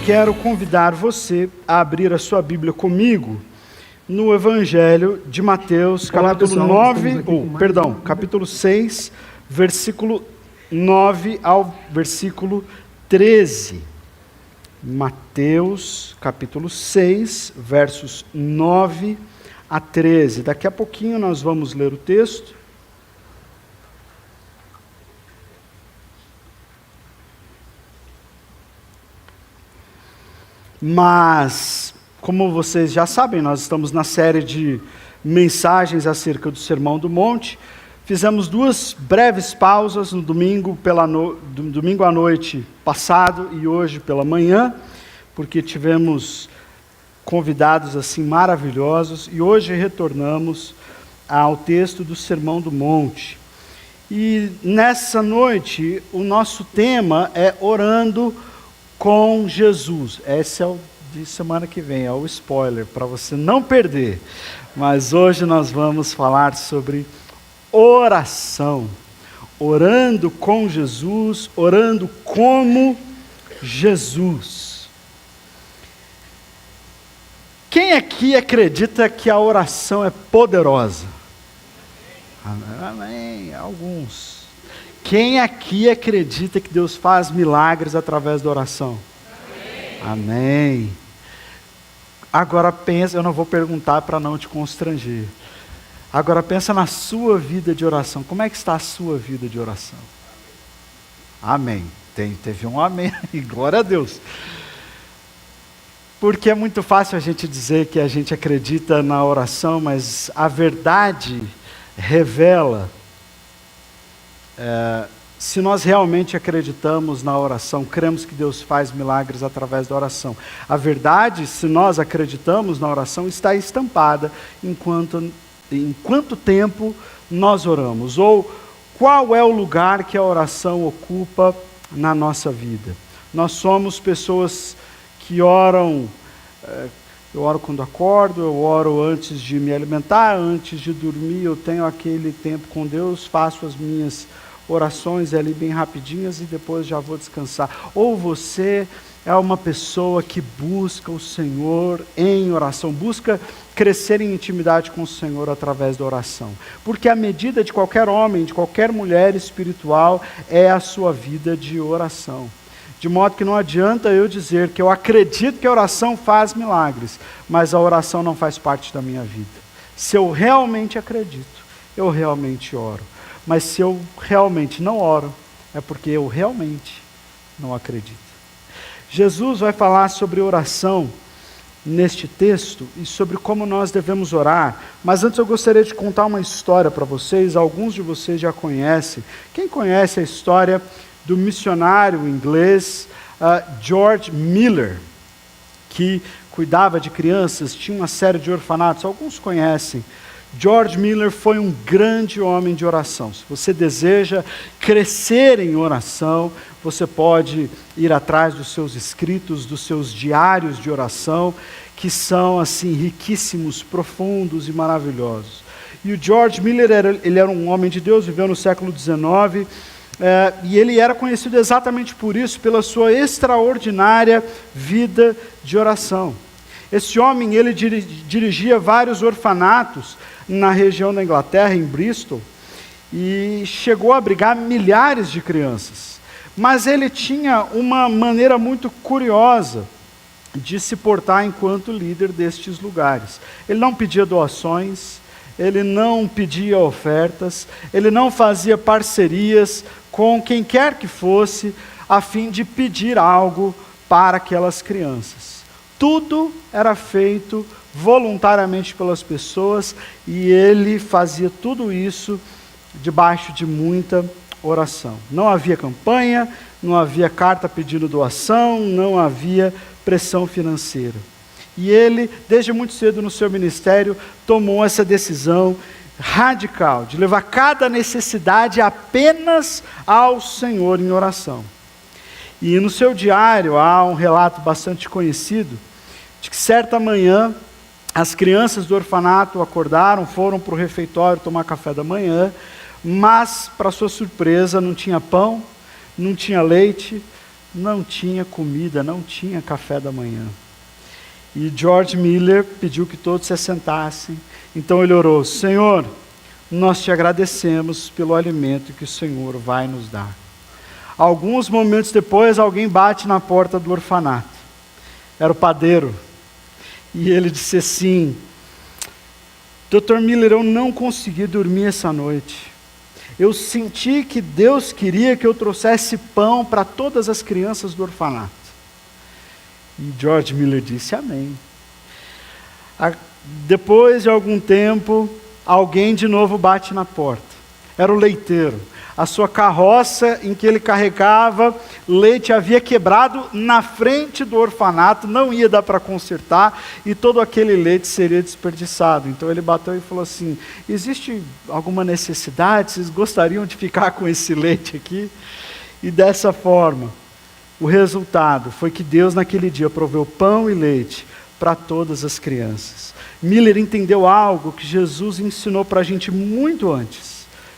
quero convidar você a abrir a sua Bíblia comigo no Evangelho de Mateus, capítulo 6, versículo 9 ao versículo 13. Mateus, capítulo 6, versos 9 a 13. Daqui a pouquinho nós vamos ler o texto. Mas, como vocês já sabem, nós estamos na série de mensagens acerca do Sermão do Monte. Fizemos duas breves pausas no domingo à noite passado e hoje pela manhã, porque tivemos convidados assim maravilhosos, e hoje retornamos ao texto do Sermão do Monte. E nessa noite o nosso tema é orando com Jesus. Esse é o de semana que vem, é o spoiler, para você não perder. Mas hoje nós vamos falar sobre oração. Orando com Jesus, orando como Jesus. Quem aqui acredita que a oração é poderosa? Amém. Alguns. Quem aqui acredita que Deus faz milagres através da oração? Amém. Agora pensa, eu não vou perguntar para não te constranger. Agora pensa na sua vida de oração. Como é que está a sua vida de oração? Amém. Teve um amém aí, glória a Deus. Porque é muito fácil a gente dizer que a gente acredita na oração, mas a verdade revela, se nós realmente acreditamos na oração, cremos que Deus faz milagres através da oração. A verdade, se nós acreditamos na oração, está estampada em quanto tempo nós oramos, ou qual é o lugar que a oração ocupa na nossa vida. Nós somos pessoas que oram, eu oro quando acordo, eu oro antes de me alimentar, antes de dormir, eu tenho aquele tempo com Deus, faço as minhas orações ali bem rapidinhas e depois já vou descansar. Ou você é uma pessoa que busca o Senhor em oração, busca crescer em intimidade com o Senhor através da oração. Porque a medida de qualquer homem, de qualquer mulher espiritual é a sua vida de oração. De modo que não adianta eu dizer que eu acredito que a oração faz milagres, mas a oração não faz parte da minha vida. Se eu realmente acredito, eu realmente oro. Mas se eu realmente não oro, é porque eu realmente não acredito. Jesus vai falar sobre oração neste texto e sobre como nós devemos orar. Mas antes eu gostaria de contar uma história para vocês. Alguns de vocês já conhecem. Quem conhece a história do missionário inglês George Mueller, que cuidava de crianças, tinha uma série de orfanatos? Alguns conhecem. George Mueller foi um grande homem de oração. Se você deseja crescer em oração, você pode ir atrás dos seus escritos, dos seus diários de oração, que são assim riquíssimos, profundos e maravilhosos. E o George Mueller ele era um homem de Deus, viveu no século XIX, e ele era conhecido exatamente por isso, pela sua extraordinária vida de oração. Esse homem, ele dirigia vários orfanatos na região da Inglaterra, em Bristol, e chegou a abrigar milhares de crianças. Mas ele tinha uma maneira muito curiosa de se portar enquanto líder destes lugares. Ele não pedia doações, ele não pedia ofertas, ele não fazia parcerias com quem quer que fosse, a fim de pedir algo para aquelas crianças. Tudo era feito voluntariamente pelas pessoas e ele fazia tudo isso debaixo de muita oração. Não havia campanha, não havia carta pedindo doação, não havia pressão financeira. E ele, desde muito cedo no seu ministério, tomou essa decisão radical de levar cada necessidade apenas ao Senhor em oração. E no seu diário há um relato bastante conhecido de que certa manhã as crianças do orfanato acordaram, foram para o refeitório tomar café da manhã, mas, para sua surpresa, não tinha pão, não tinha leite, não tinha comida, não tinha café da manhã. E George Miller pediu que todos se assentassem. Então ele orou: Senhor, nós te agradecemos pelo alimento que o Senhor vai nos dar. Alguns momentos depois, alguém bate na porta do orfanato. Era o padeiro. E ele disse assim: Dr. Miller, eu não consegui dormir essa noite. Eu senti que Deus queria que eu trouxesse pão para todas as crianças do orfanato. E George Miller disse amém. Depois de algum tempo, alguém de novo bate na porta. Era o leiteiro. A sua carroça em que ele carregava leite havia quebrado na frente do orfanato, não ia dar para consertar, e todo aquele leite seria desperdiçado. Então ele bateu e falou assim: existe alguma necessidade? Vocês gostariam de ficar com esse leite aqui? E dessa forma, o resultado foi que Deus naquele dia proveu pão e leite para todas as crianças. Miller entendeu algo que Jesus ensinou para a gente muito antes.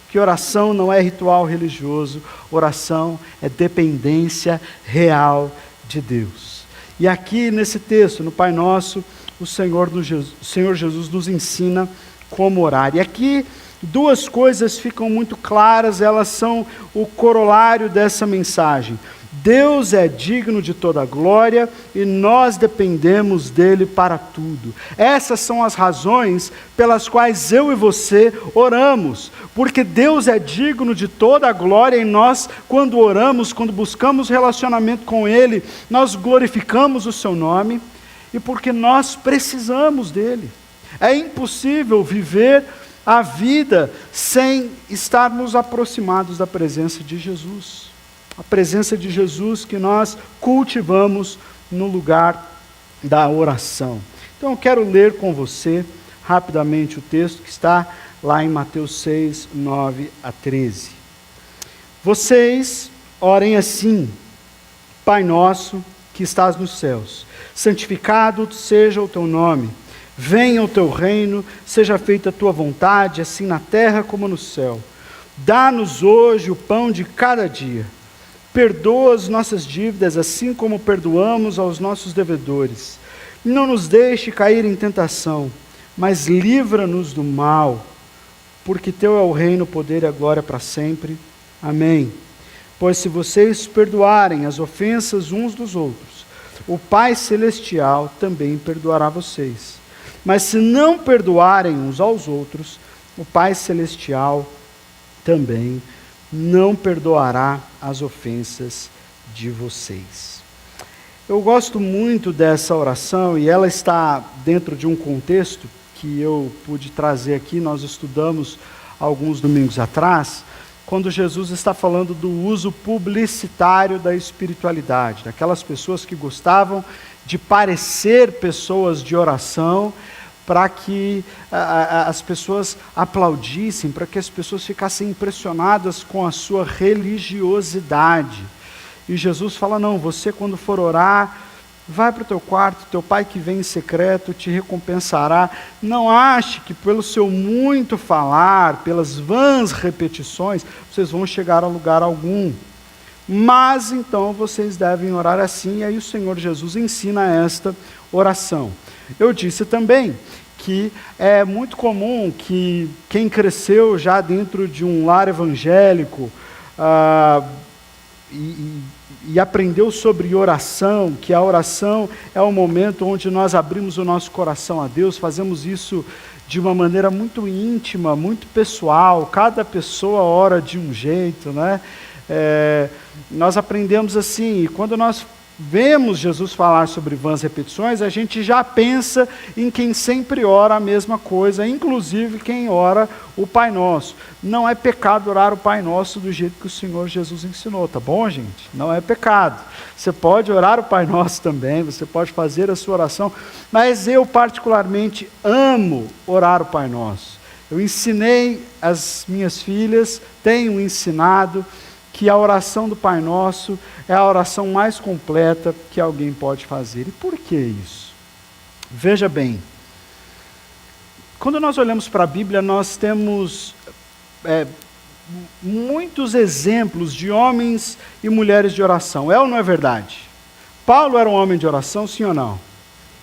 Que oração não é ritual religioso, oração é dependência real de Deus. E aqui nesse texto, no Pai Nosso, o Senhor Jesus nos ensina como orar. E aqui duas coisas ficam muito claras, elas são o corolário dessa mensagem. Deus é digno de toda glória e nós dependemos dele para tudo. Essas são as razões pelas quais eu e você oramos, porque Deus é digno de toda a glória e nós, quando oramos, quando buscamos relacionamento com ele, nós glorificamos o seu nome e porque nós precisamos dele. É impossível viver a vida sem estarmos aproximados da presença de Jesus. A presença de Jesus que nós cultivamos no lugar da oração. Então eu quero ler com você rapidamente o texto que está lá em Mateus 6, 9 a 13. Vocês orem assim: Pai nosso que estás nos céus, santificado seja o teu nome, venha o teu reino, seja feita a tua vontade, assim na terra como no céu. Dá-nos hoje o pão de cada dia. Perdoa as nossas dívidas, assim como perdoamos aos nossos devedores. Não nos deixe cair em tentação, mas livra-nos do mal, porque teu é o reino, o poder e a glória para sempre. Amém. Pois se vocês perdoarem as ofensas uns dos outros, o Pai Celestial também perdoará vocês. Mas se não perdoarem uns aos outros, o Pai Celestial também não perdoará as ofensas de vocês. Eu gosto muito dessa oração e ela está dentro de um contexto que eu pude trazer aqui, nós estudamos alguns domingos atrás, quando Jesus está falando do uso publicitário da espiritualidade, daquelas pessoas que gostavam de parecer pessoas de oração, para que as pessoas aplaudissem, para que as pessoas ficassem impressionadas com a sua religiosidade. E Jesus fala: não, você quando for orar, vai para o teu quarto, teu pai que vem em secreto te recompensará. Não ache que pelo seu muito falar, pelas vãs repetições, vocês vão chegar a lugar algum. Mas então vocês devem orar assim, e aí o Senhor Jesus ensina esta oração. Eu disse também que é muito comum que quem cresceu já dentro de um lar evangélico e aprendeu sobre oração, que a oração é o momento onde nós abrimos o nosso coração a Deus, fazemos isso de uma maneira muito íntima, muito pessoal, cada pessoa ora de um jeito, né? Nós aprendemos assim, e quando nós vemos Jesus falar sobre vãs repetições, a gente já pensa em quem sempre ora a mesma coisa, inclusive quem ora o Pai Nosso. Não é pecado orar o Pai Nosso do jeito que o Senhor Jesus ensinou, tá bom, gente? Não é pecado. Você pode orar o Pai Nosso também, você pode fazer a sua oração, mas eu particularmente amo orar o Pai Nosso. Eu ensinei as minhas filhas, tenho ensinado, que a oração do Pai Nosso é a oração mais completa que alguém pode fazer. E por que isso? Veja bem, quando nós olhamos para a Bíblia, nós temos muitos exemplos de homens e mulheres de oração. É ou não é verdade? Paulo era um homem de oração, sim ou não?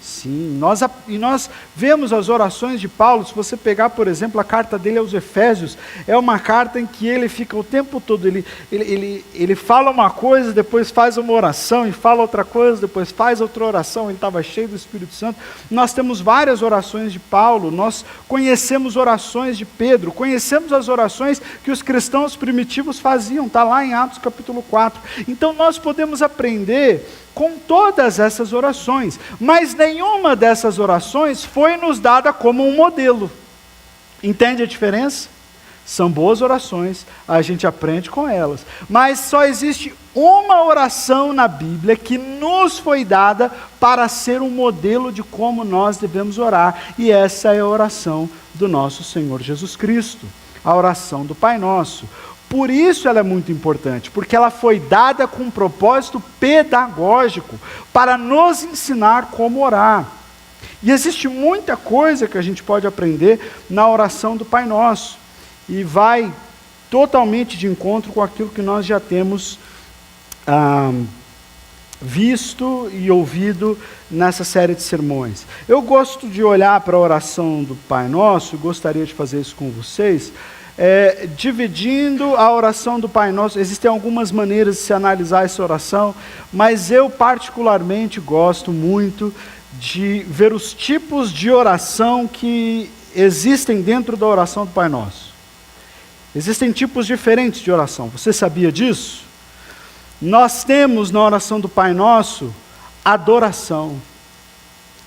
Sim, nós vemos as orações de Paulo. Se você pegar, por exemplo, a carta dele aos Efésios, é uma carta em que ele fica o tempo todo, ele fala uma coisa, depois faz uma oração, e fala outra coisa, depois faz outra oração. Ele estava cheio do Espírito Santo. Nós temos várias orações de Paulo, nós conhecemos orações de Pedro, conhecemos as orações que os cristãos primitivos faziam, está lá em Atos capítulo 4. Então nós podemos aprender com todas essas orações, mas nenhuma dessas orações foi nos dada como um modelo. Entende a diferença? São boas orações, a gente aprende com elas, mas só existe uma oração na Bíblia que nos foi dada para ser um modelo de como nós devemos orar, e essa é a oração do nosso Senhor Jesus Cristo, a oração do Pai Nosso. Por isso ela é muito importante, porque ela foi dada com um propósito pedagógico, para nos ensinar como orar. E existe muita coisa que a gente pode aprender na oração do Pai Nosso, e vai totalmente de encontro com aquilo que nós já temos visto e ouvido nessa série de sermões. Eu gosto de olhar para a oração do Pai Nosso, gostaria de fazer isso com vocês, dividindo a oração do Pai Nosso. Existem algumas maneiras de se analisar essa oração, mas eu particularmente gosto muito de ver os tipos de oração que existem dentro da oração do Pai Nosso. Existem tipos diferentes de oração, você sabia disso? Nós temos na oração do Pai Nosso adoração.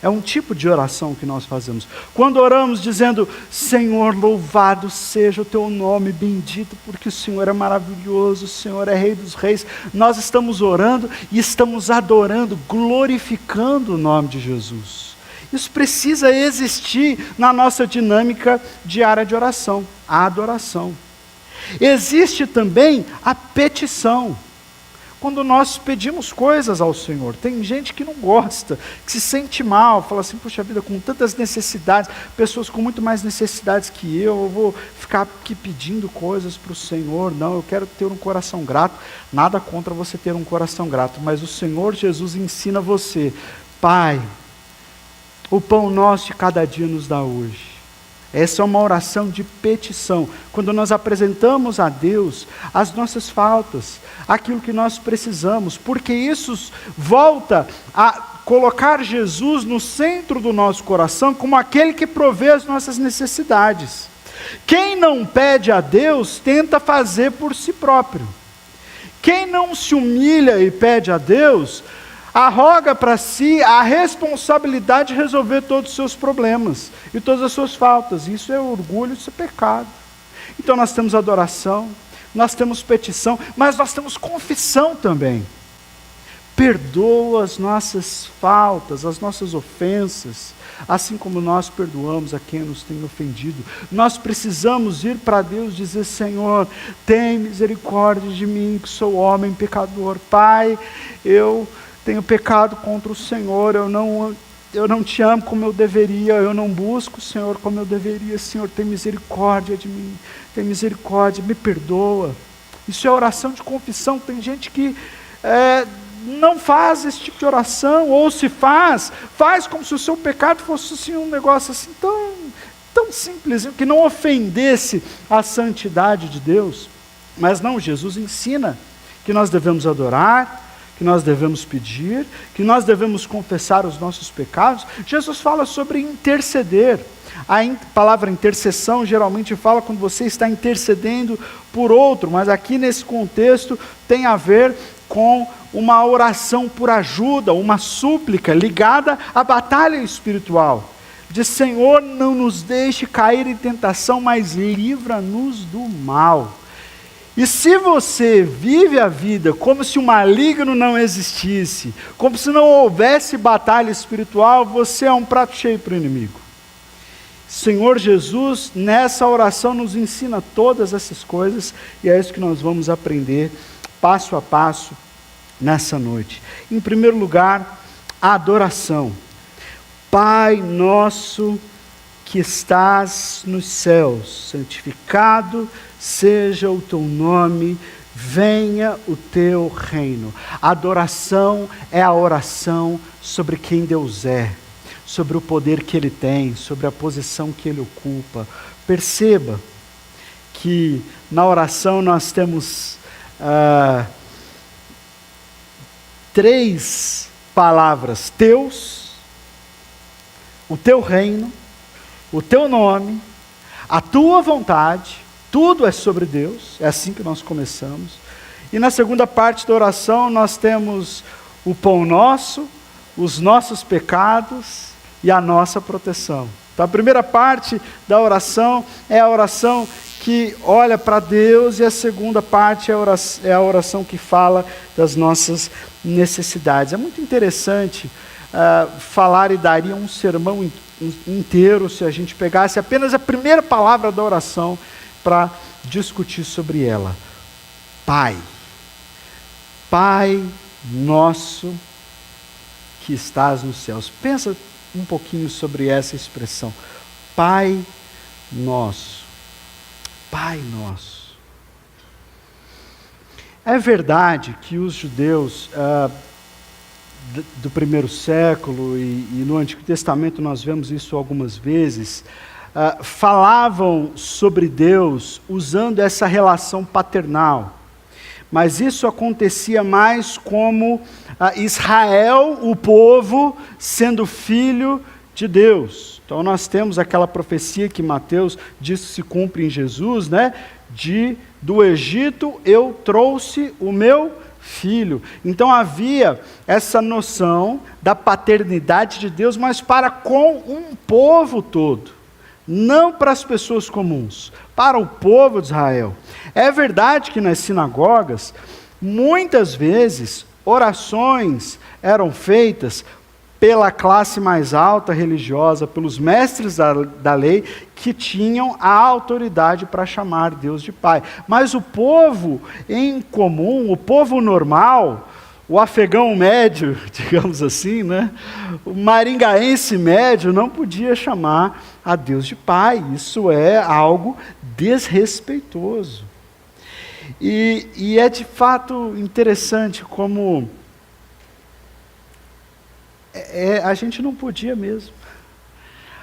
É um tipo de oração que nós fazemos. Quando oramos dizendo: Senhor, louvado seja o teu nome, bendito, porque o Senhor é maravilhoso, o Senhor é Rei dos Reis. Nós estamos orando e estamos adorando, glorificando o nome de Jesus. Isso precisa existir na nossa dinâmica diária de oração, a adoração. Existe também a petição. Quando nós pedimos coisas ao Senhor, tem gente que não gosta, que se sente mal, fala assim: puxa vida, com tantas necessidades, pessoas com muito mais necessidades que eu vou ficar aqui pedindo coisas para o Senhor. Não, eu quero ter um coração grato. Nada contra você ter um coração grato, mas o Senhor Jesus ensina você: Pai, o pão nosso de cada dia nos dá hoje. Essa é uma oração de petição, quando nós apresentamos a Deus as nossas faltas, aquilo que nós precisamos, porque isso volta a colocar Jesus no centro do nosso coração, como aquele que provê as nossas necessidades. Quem não pede a Deus, tenta fazer por si próprio. Quem não se humilha e pede a Deus, arroga para si a responsabilidade de resolver todos os seus problemas e todas as suas faltas. Isso é orgulho, isso é pecado. Então nós temos adoração, nós temos petição, mas nós temos confissão também. Perdoa as nossas faltas, as nossas ofensas, assim como nós perdoamos a quem nos tem ofendido. Nós precisamos ir para Deus e dizer: Senhor, tem misericórdia de mim, que sou homem pecador. Pai, eu tenho pecado contra o Senhor, eu não te amo como eu deveria, eu não busco o Senhor como eu deveria. Senhor, tem misericórdia de mim, tem misericórdia, me perdoa. Isso é oração de confissão. Tem gente que não faz esse tipo de oração, ou se faz como se o seu pecado fosse assim, um negócio assim tão simples, que não ofendesse a santidade de Deus. Mas não, Jesus ensina que nós devemos adorar, que nós devemos pedir, que nós devemos confessar os nossos pecados. Jesus fala sobre interceder. A palavra intercessão geralmente fala quando você está intercedendo por outro, mas aqui nesse contexto tem a ver com uma oração por ajuda, uma súplica ligada à batalha espiritual. De: Senhor, não nos deixe cair em tentação, mas livra-nos do mal. E se você vive a vida como se o maligno não existisse, como se não houvesse batalha espiritual, você é um prato cheio para o inimigo. Senhor Jesus, nessa oração, nos ensina todas essas coisas, e é isso que nós vamos aprender passo a passo nessa noite. Em primeiro lugar, a adoração. Pai nosso que estás nos céus, santificado seja o teu nome, venha o teu reino. A adoração é a oração sobre quem Deus é, sobre o poder que Ele tem, sobre a posição que Ele ocupa. Perceba que na oração nós temos 3 palavras: teus, o teu reino, o teu nome, a tua vontade. Tudo é sobre Deus, é assim que nós começamos. E na segunda parte da oração nós temos o pão nosso, os nossos pecados e a nossa proteção. Então a primeira parte da oração é a oração que olha para Deus, e a segunda parte é a oração que fala das nossas necessidades. É muito interessante falar, e daria um sermão inteiro se a gente pegasse apenas a primeira palavra da oração para discutir sobre ela. Pai. Pai nosso que estás nos céus. Pensa um pouquinho sobre essa expressão. Pai nosso. Pai nosso. É verdade que os judeus do primeiro século e no Antigo Testamento nós vemos isso algumas vezes, falavam sobre Deus usando essa relação paternal. Mas isso acontecia mais como Israel, o povo, sendo filho de Deus. Então nós temos aquela profecia que Mateus diz que se cumpre em Jesus, né? Do Egito eu trouxe o meu filho. Então havia essa noção da paternidade de Deus, mas para com um povo todo. Não para as pessoas comuns, para o povo de Israel. É verdade que nas sinagogas, muitas vezes, orações eram feitas pela classe mais alta religiosa, pelos mestres da lei, que tinham a autoridade para chamar Deus de Pai. Mas o povo em comum, o povo normal, o afegão médio, digamos assim, né? O maringaense médio não podia chamar a Deus de Pai. Isso é algo desrespeitoso. E é de fato interessante como a gente não podia mesmo.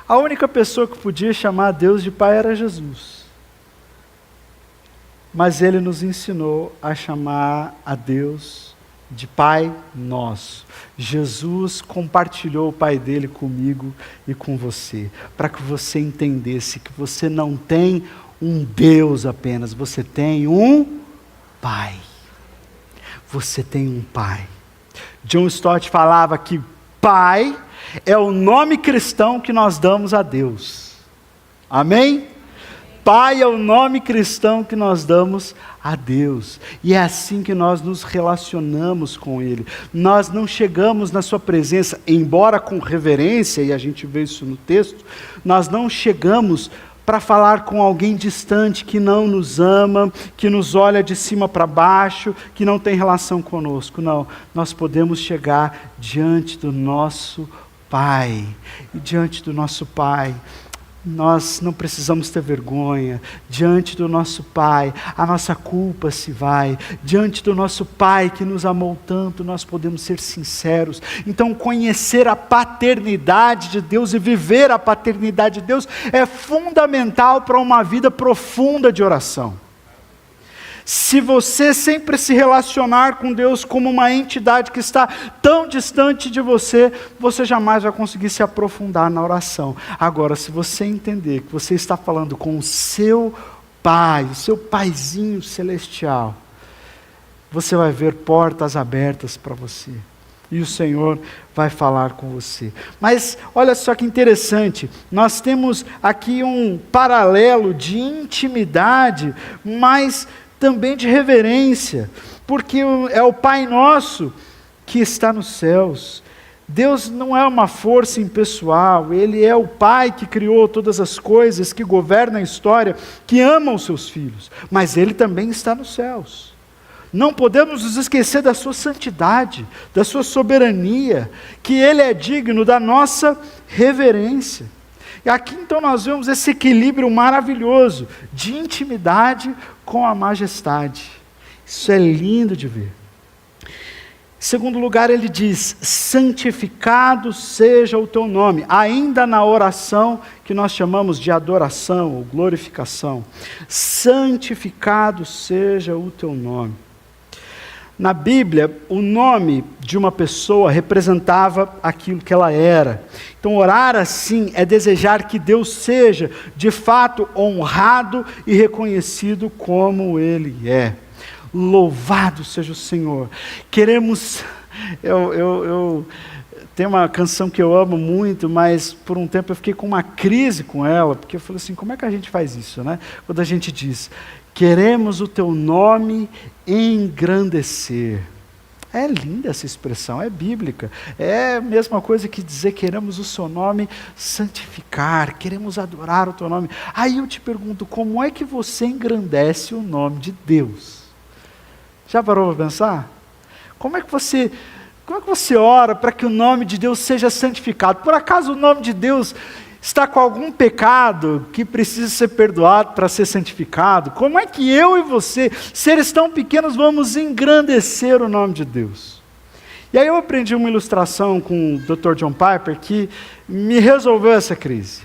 A única pessoa que podia chamar a Deus de Pai era Jesus. Mas Ele nos ensinou a chamar a Deus de Pai nosso. Jesus compartilhou o Pai dele comigo e com você, para que você entendesse que você não tem um Deus apenas, você tem um Pai. Você tem um Pai. John Stott falava que Pai é o nome cristão que nós damos a Deus. Amém? Pai é o nome cristão que nós damos a Deus. E é assim que nós nos relacionamos com Ele. Nós não chegamos na sua presença, embora com reverência, e a gente vê isso no texto, nós não chegamos para falar com alguém distante que não nos ama, que nos olha de cima para baixo, que não tem relação conosco. Não, nós podemos chegar diante do nosso Pai. E diante do nosso Pai, nós não precisamos ter vergonha. Diante do nosso Pai, a nossa culpa se vai. Diante do nosso Pai que nos amou tanto, nós podemos ser sinceros. Então, conhecer a paternidade de Deus e viver a paternidade de Deus é fundamental para uma vida profunda de oração. Se você sempre se relacionar com Deus como uma entidade que está tão distante de você, você jamais vai conseguir se aprofundar na oração. Agora, se você entender que você está falando com o seu Pai, o seu Paizinho celestial, você vai ver portas abertas para você. E o Senhor vai falar com você. Mas olha só que interessante, nós temos aqui um paralelo de intimidade, mas também de reverência, porque é o Pai nosso que está nos céus. Deus não é uma força impessoal, Ele é o Pai que criou todas as coisas, que governa a história, que ama os seus filhos, mas Ele também está nos céus. Não podemos nos esquecer da sua santidade, da sua soberania, que Ele é digno da nossa reverência. E aqui então nós vemos esse equilíbrio maravilhoso de intimidade com a majestade. Isso é lindo de ver. Em segundo lugar, ele diz: santificado seja o teu nome. Ainda na oração que nós chamamos de adoração ou glorificação. Santificado seja o teu nome. Na Bíblia, o nome de uma pessoa representava aquilo que ela era. Então, orar assim é desejar que Deus seja, de fato, honrado e reconhecido como Ele é. Louvado seja o Senhor. Queremos... Eu tem uma canção que eu amo muito, mas por um tempo eu fiquei com uma crise com ela, porque eu falei assim, como é que a gente faz isso, né? Quando a gente diz, queremos o teu nome engrandecer. É linda essa expressão, é bíblica. É a mesma coisa que dizer queremos o seu nome santificar, queremos adorar o teu nome. Aí eu te pergunto, como é que você engrandece o nome de Deus? Já parou para pensar? Como é que você ora para que o nome de Deus seja santificado? Por acaso o nome de Deus está com algum pecado que precisa ser perdoado para ser santificado? Como é que eu e você, seres tão pequenos, vamos engrandecer o nome de Deus? E aí eu aprendi uma ilustração com o Dr. John Piper que me resolveu essa crise.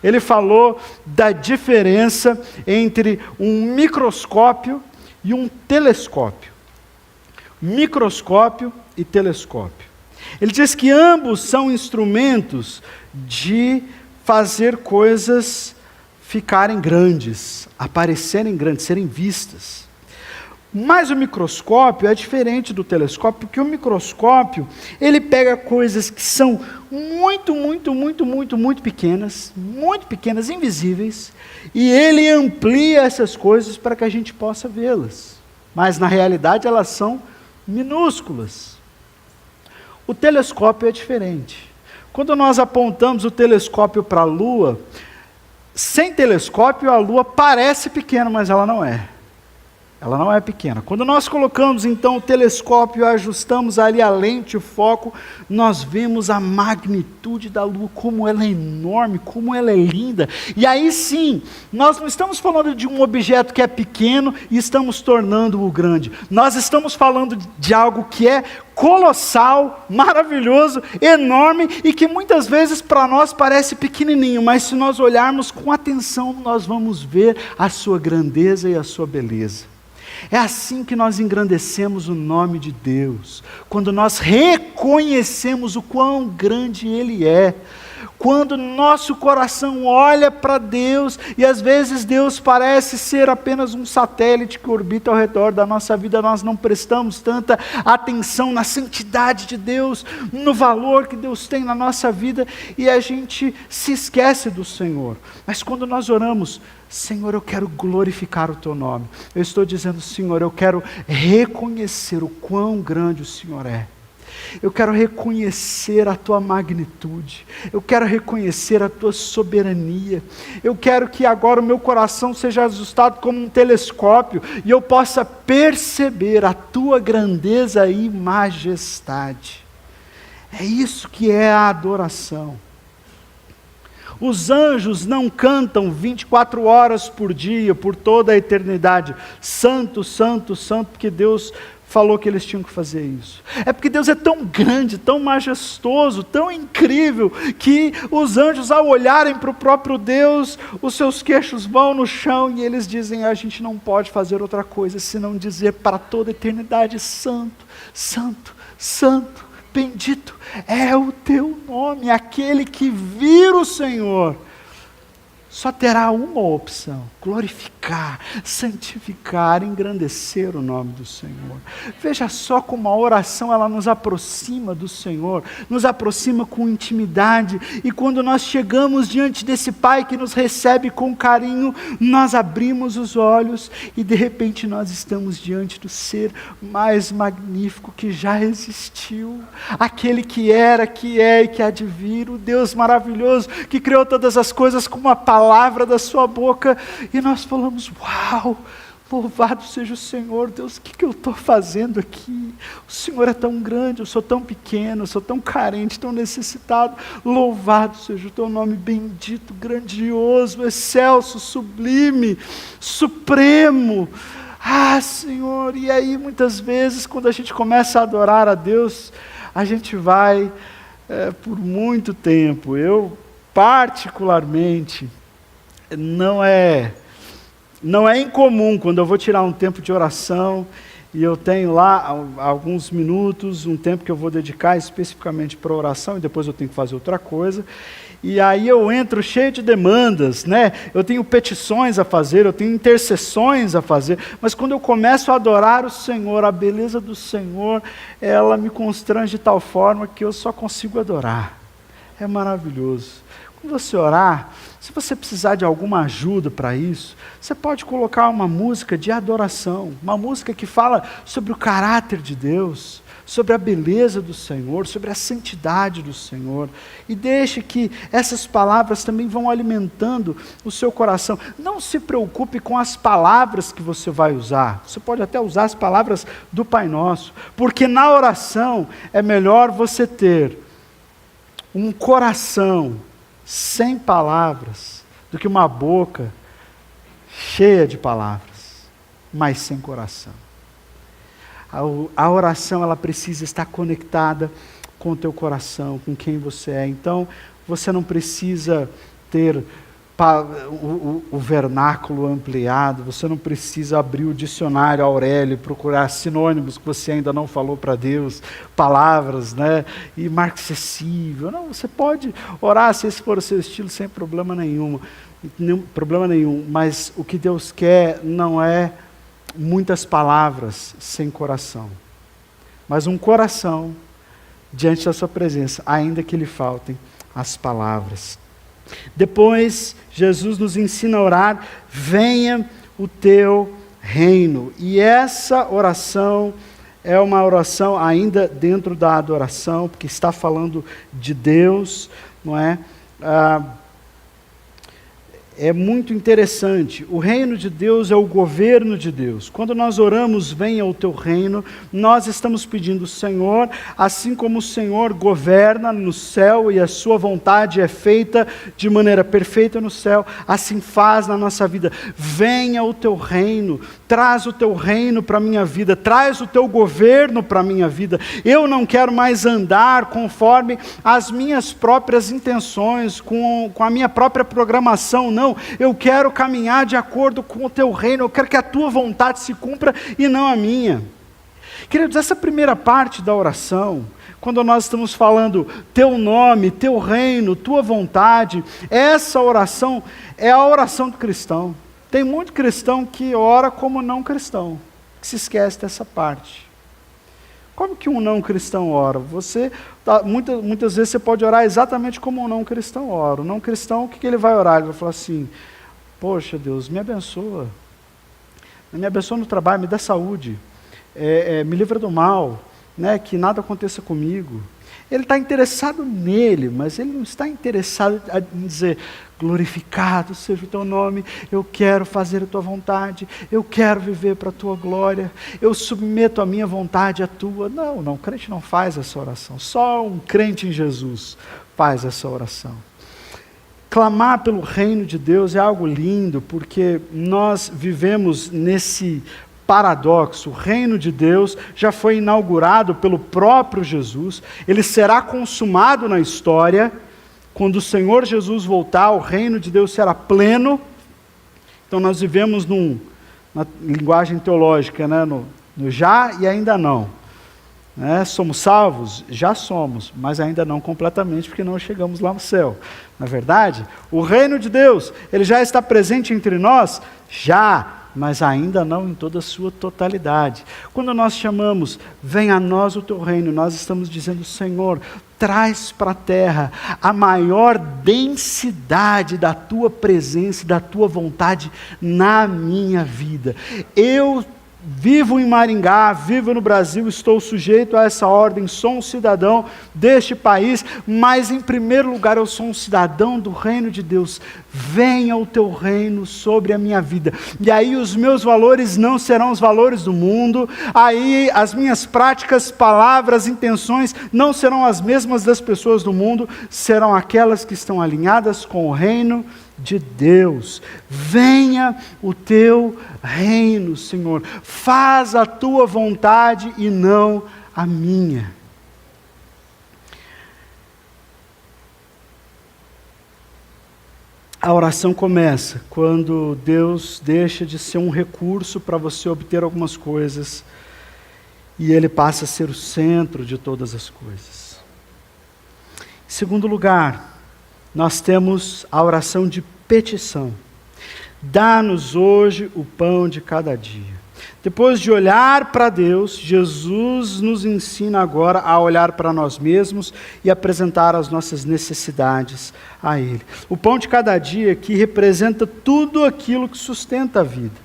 Ele falou da diferença entre um microscópio e um telescópio. Microscópio e telescópio. Ele diz que ambos são instrumentos de fazer coisas ficarem grandes, aparecerem grandes, serem vistas. Mas o microscópio é diferente do telescópio, porque o microscópio, ele pega coisas que são muito pequenas, invisíveis, e ele amplia essas coisas para que a gente possa vê-las. Mas na realidade elas são minúsculas. O telescópio é diferente. Quando nós apontamos o telescópio para a Lua, sem telescópio a Lua parece pequena, mas ela não é. Ela não é pequena. Quando nós colocamos então o telescópio e ajustamos ali a lente, o foco, nós vemos a magnitude da Lua, como ela é enorme, como ela é linda. E aí sim, nós não estamos falando de um objeto que é pequeno e estamos tornando-o grande. Nós estamos falando de algo que é colossal, maravilhoso, enorme e que muitas vezes para nós parece pequenininho, mas se nós olharmos com atenção, nós vamos ver a sua grandeza e a sua beleza. É assim que nós engrandecemos o nome de Deus, quando nós reconhecemos o quão grande Ele é, quando nosso coração olha para Deus, e às vezes Deus parece ser apenas um satélite que orbita ao redor da nossa vida, nós não prestamos tanta atenção na santidade de Deus, no valor que Deus tem na nossa vida, e a gente se esquece do Senhor. Mas quando nós oramos, Senhor, eu quero glorificar o teu nome, eu estou dizendo, Senhor, eu quero reconhecer o quão grande o Senhor é. Eu quero reconhecer a tua magnitude, eu quero reconhecer a tua soberania, eu quero que agora o meu coração seja ajustado como um telescópio e eu possa perceber a tua grandeza e majestade. É isso que é a adoração. Os anjos não cantam 24 horas por dia, por toda a eternidade, santo, santo, santo, porque Deus falou que eles tinham que fazer isso. É porque Deus é tão grande, tão majestoso, tão incrível, que os anjos, ao olharem para o próprio Deus, os seus queixos vão no chão e eles dizem, a gente não pode fazer outra coisa, senão dizer para toda a eternidade, santo, santo, santo, bendito é o teu nome. Aquele que vir o Senhor só terá uma opção: glorificar, santificar, engrandecer o nome do Senhor. Veja só como a oração ela nos aproxima do Senhor, nos aproxima com intimidade, e quando nós chegamos diante desse Pai que nos recebe com carinho, nós abrimos os olhos e de repente nós estamos diante do ser mais magnífico que já existiu, aquele que era, que é e que há de vir, o Deus maravilhoso que criou todas as coisas com uma palavra da sua boca, e nós falamos, uau, Louvado seja o Senhor, Deus, o que eu estou fazendo aqui? O Senhor é tão grande, eu sou tão pequeno, eu sou tão carente, tão necessitado. Louvado seja o teu nome, bendito, grandioso, excelso, sublime, supremo. Ah, Senhor, e aí muitas vezes quando a gente começa a adorar a Deus, a gente vai por muito tempo. Eu, particularmente, não é incomum quando eu vou tirar um tempo de oração e eu tenho lá alguns minutos, um tempo que eu vou dedicar especificamente para oração e depois eu tenho que fazer outra coisa. E aí eu entro cheio de demandas, né? Eu tenho petições a fazer, eu tenho intercessões a fazer, mas quando eu começo a adorar o Senhor, a beleza do Senhor, ela me constrange de tal forma que eu só consigo adorar. É maravilhoso. Quando você orar, se você precisar de alguma ajuda para isso, você pode colocar uma música de adoração, uma música que fala sobre o caráter de Deus, sobre a beleza do Senhor, sobre a santidade do Senhor, e deixe que essas palavras também vão alimentando o seu coração. Não se preocupe com as palavras que você vai usar, você pode até usar as palavras do Pai Nosso, porque na oração é melhor você ter um coração sem palavras do que uma boca cheia de palavras, mas sem coração. A oração, ela precisa estar conectada com o teu coração, com quem você é. Então, você não precisa ter o vernáculo ampliado, você não precisa abrir o dicionário Aurélio e procurar sinônimos que você ainda não falou para Deus, palavras, né? E marxessível. Não, você pode orar, se esse for o seu estilo, sem problema nenhum, mas o que Deus quer não é muitas palavras sem coração, mas um coração diante da sua presença, ainda que lhe faltem as palavras. Depois, Jesus nos ensina a orar: venha o teu reino. E essa oração é uma oração ainda dentro da adoração, porque está falando de Deus, não é? É muito interessante. O reino de Deus é o governo de Deus. Quando nós oramos, venha o teu reino, nós estamos pedindo: Senhor, assim como o Senhor governa no céu e a sua vontade é feita de maneira perfeita no céu, assim faz na nossa vida. Venha o teu reino, traz o teu reino para a minha vida, traz o teu governo para a minha vida. Eu não quero mais andar conforme as minhas próprias intenções, com a minha própria programação, não. Eu quero caminhar de acordo com o teu reino, eu quero que a tua vontade se cumpra e não a minha. Queridos, essa primeira parte da oração, quando nós estamos falando teu nome, teu reino, tua vontade, essa oração é a oração do cristão. Tem muito cristão que ora como não cristão, que se esquece dessa parte. Como que um não cristão ora? Muitas vezes você pode orar exatamente como um não cristão ora. O não cristão, o que ele vai orar? Ele vai falar assim: poxa Deus, me abençoa no trabalho, me dá saúde, me livra do mal, né, que nada aconteça comigo. Ele está interessado nele, mas ele não está interessado em dizer: glorificado seja o teu nome, eu quero fazer a tua vontade, eu quero viver para a tua glória, eu submeto a minha vontade à tua. Não, o crente não faz essa oração, só um crente em Jesus faz essa oração. Clamar pelo reino de Deus é algo lindo, porque nós vivemos nesse paradoxo. O reino de Deus já foi inaugurado pelo próprio Jesus, ele será consumado na história. Quando o Senhor Jesus voltar, o reino de Deus será pleno. Então nós vivemos na linguagem teológica, né? no já e ainda não. Somos salvos? Já somos, mas ainda não completamente, porque não chegamos lá no céu. Na verdade, o reino de Deus, ele já está presente entre nós? Já, mas ainda não em toda a sua totalidade. Quando nós chamamos, venha a nós o teu reino, nós estamos dizendo: Senhor, traz para a terra a maior densidade da tua presença, da tua vontade na minha vida. Eu vivo em Maringá, vivo no Brasil, estou sujeito a essa ordem, sou um cidadão deste país, mas em primeiro lugar eu sou um cidadão do reino de Deus. Venha o teu reino sobre a minha vida. E aí os meus valores não serão os valores do mundo, aí as minhas práticas, palavras, intenções não serão as mesmas das pessoas do mundo, serão aquelas que estão alinhadas com o reino de Deus. Venha o teu reino, Senhor. Faz a tua vontade e não a minha. A oração começa quando Deus deixa de ser um recurso para você obter algumas coisas e Ele passa a ser o centro de todas as coisas. Em segundo lugar, nós temos a oração de petição. Dá-nos hoje o pão de cada dia. Depois de olhar para Deus, Jesus nos ensina agora a olhar para nós mesmos e apresentar as nossas necessidades a Ele. O pão de cada dia aqui representa tudo aquilo que sustenta a vida.